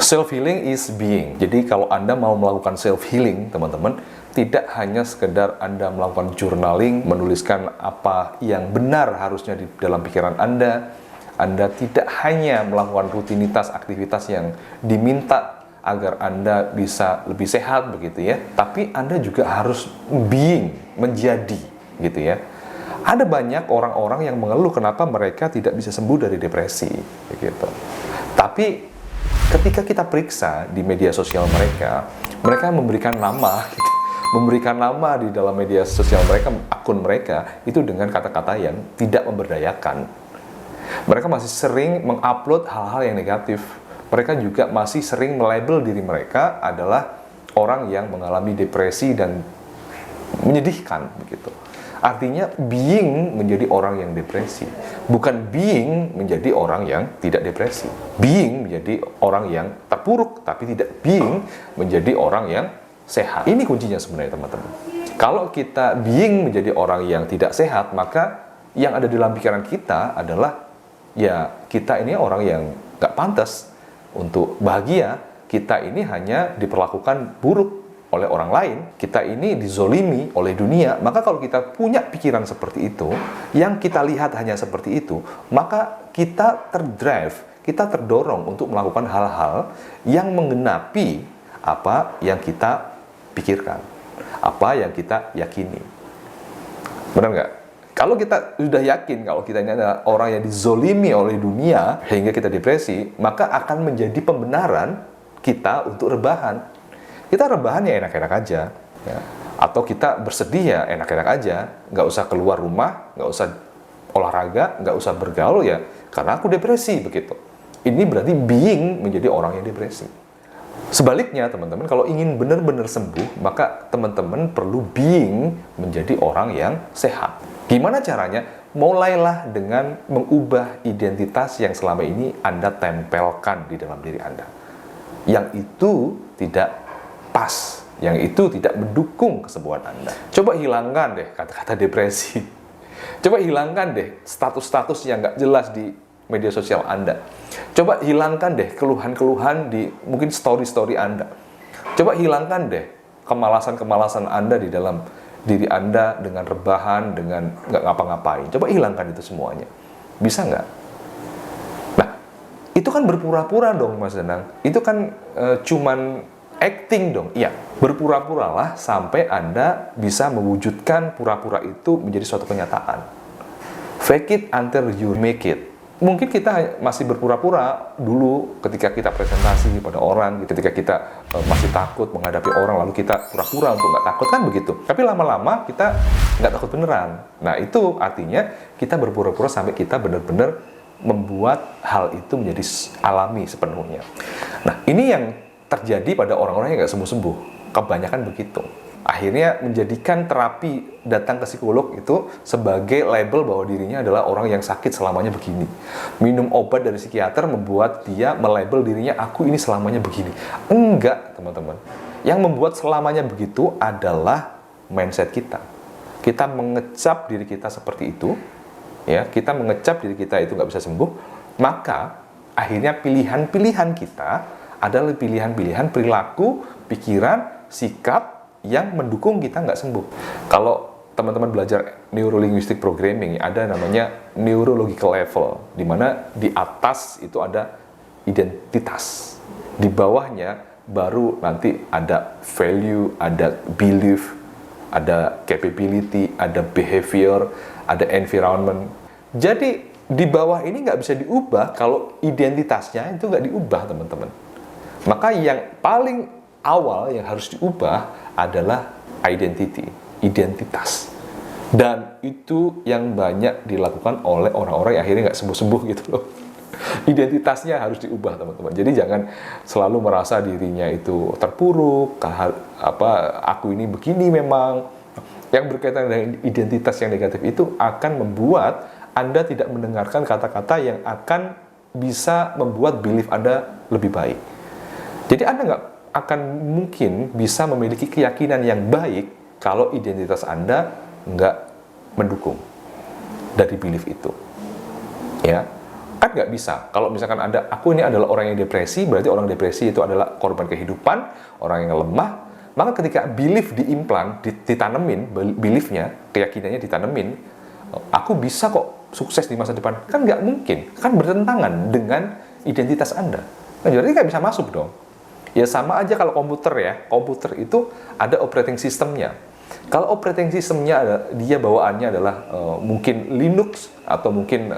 Self healing is being. Jadi kalau Anda mau melakukan self healing, teman-teman, tidak hanya sekedar Anda melakukan journaling, menuliskan apa yang benar harusnya di dalam pikiran Anda tidak hanya melakukan rutinitas aktivitas yang diminta agar Anda bisa lebih sehat begitu ya, tapi Anda juga harus being, menjadi gitu ya. Ada banyak orang-orang yang mengeluh kenapa mereka tidak bisa sembuh dari depresi begitu. Tapi ketika kita periksa di media sosial mereka memberikan nama gitu, memberikan nama di dalam media sosial mereka, akun mereka itu dengan kata-kata yang tidak memberdayakan. Mereka masih sering mengupload hal-hal yang negatif. Mereka juga masih sering melabel diri mereka adalah orang yang mengalami depresi dan menyedihkan begitu. Artinya being menjadi orang yang depresi, bukan being menjadi orang yang tidak depresi. Being menjadi orang yang terpuruk, tapi tidak being menjadi orang yang sehat. Ini kuncinya sebenarnya teman-teman. Kalau kita being menjadi orang yang tidak sehat, maka yang ada di dalam pikiran kita adalah ya kita ini orang yang gak pantas untuk bahagia. Kita ini hanya diperlakukan buruk oleh orang lain, kita ini dizolimi oleh dunia. Maka kalau kita punya pikiran seperti itu, yang kita lihat hanya seperti itu, maka kita terdrive, kita terdorong untuk melakukan hal-hal yang menggenapi apa yang kita pikirkan, apa yang kita yakini. Benar nggak? Kalau kita sudah yakin kalau kita ini adalah orang yang dizolimi oleh dunia hingga kita depresi, maka akan menjadi pembenaran kita untuk rebahan. Kita rebahan ya enak-enak aja, ya. Atau kita bersedih ya enak-enak aja, nggak usah keluar rumah, nggak usah olahraga, nggak usah bergaul ya, karena aku depresi begitu. Ini berarti being menjadi orang yang depresi. Sebaliknya teman-teman, kalau ingin benar-benar sembuh, maka teman-teman perlu being menjadi orang yang sehat. Gimana caranya? Mulailah dengan mengubah identitas yang selama ini Anda tempelkan di dalam diri Anda. Yang itu tidak pas, yang itu tidak mendukung kesembuhan Anda. Coba hilangkan deh kata-kata depresi. Coba hilangkan deh status-status yang nggak jelas di media sosial Anda. Coba hilangkan deh keluhan-keluhan di mungkin story-story Anda. Coba hilangkan deh kemalasan-kemalasan Anda di dalam diri Anda dengan rebahan, dengan nggak ngapa-ngapain. Coba hilangkan itu semuanya. Bisa nggak? Nah, itu kan berpura-pura dong Mas Danang. Itu kan cuman acting dong. Iya, berpura-puralah sampai Anda bisa mewujudkan pura-pura itu menjadi suatu kenyataan. Fake it until you make it. Mungkin kita masih berpura-pura dulu ketika kita presentasi pada orang, ketika kita masih takut menghadapi orang, lalu kita pura-pura untuk nggak takut, kan begitu. Tapi lama-lama kita nggak takut beneran. Nah, itu artinya kita berpura-pura sampai kita benar-benar membuat hal itu menjadi alami sepenuhnya. Nah, ini yang terjadi pada orang-orang yang nggak sembuh-sembuh. Kebanyakan begitu. Akhirnya menjadikan terapi datang ke psikolog itu sebagai label bahwa dirinya adalah orang yang sakit selamanya begini. Minum obat dari psikiater membuat dia melabel dirinya, aku ini selamanya begini. Enggak, teman-teman. Yang membuat selamanya begitu adalah mindset kita. Kita mengecap diri kita seperti itu, ya, kita mengecap diri kita itu nggak bisa sembuh, maka akhirnya pilihan-pilihan kita adalah pilihan-pilihan perilaku, pikiran, sikap yang mendukung kita nggak sembuh. Kalau teman-teman belajar neurolinguistic programming, ada namanya neurological level, di mana di atas itu ada identitas, di bawahnya baru nanti ada value, ada belief, ada capability, ada behavior, ada environment. Jadi di bawah ini nggak bisa diubah kalau identitasnya itu nggak diubah, teman-teman. Maka yang paling awal yang harus diubah adalah identity, identitas. Dan itu yang banyak dilakukan oleh orang-orang yang akhirnya nggak sembuh-sembuh gitu loh. Identitasnya harus diubah, teman-teman. Jadi jangan selalu merasa dirinya itu terpuruk, aku ini begini memang. Yang berkaitan dengan identitas yang negatif itu akan membuat Anda tidak mendengarkan kata-kata yang akan bisa membuat belief Anda lebih baik. Jadi Anda nggak akan mungkin bisa memiliki keyakinan yang baik kalau identitas Anda nggak mendukung dari belief itu. Ya, Kan nggak bisa. Kalau misalkan aku ini adalah orang yang depresi, berarti orang depresi itu adalah korban kehidupan, orang yang lemah. Maka ketika belief diimplan, ditanemin, beliefnya, keyakinannya ditanemin, aku bisa kok sukses di masa depan. Kan nggak mungkin. Kan bertentangan dengan identitas Anda. Kan jadi nggak bisa masuk dong. Ya sama aja kalau komputer ya. Komputer itu ada operating systemnya. Kalau operating systemnya dia bawaannya adalah mungkin Linux atau mungkin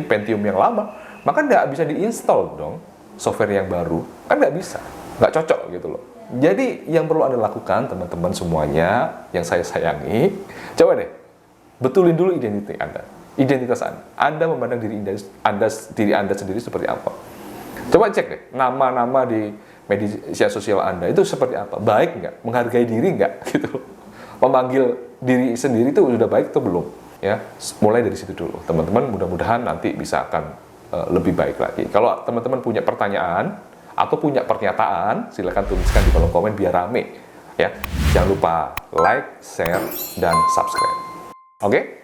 Pentium yang lama, maka nggak bisa diinstal dong software yang baru, kan nggak bisa, nggak cocok gitu loh. Jadi yang perlu Anda lakukan teman-teman semuanya yang saya sayangi, coba deh betulin dulu identitas Anda. Anda memandang diri Anda sendiri seperti apa? Coba cek deh nama-nama di media sosial Anda itu seperti apa, baik nggak, menghargai diri nggak gitu loh. Memanggil diri sendiri itu sudah baik atau belum? Ya, mulai dari situ dulu. Teman-teman mudah-mudahan nanti bisa akan lebih baik lagi. Kalau teman-teman punya pertanyaan atau punya pernyataan, silakan tuliskan di kolom komen biar rame. Ya, jangan lupa like, share, dan subscribe. Oke?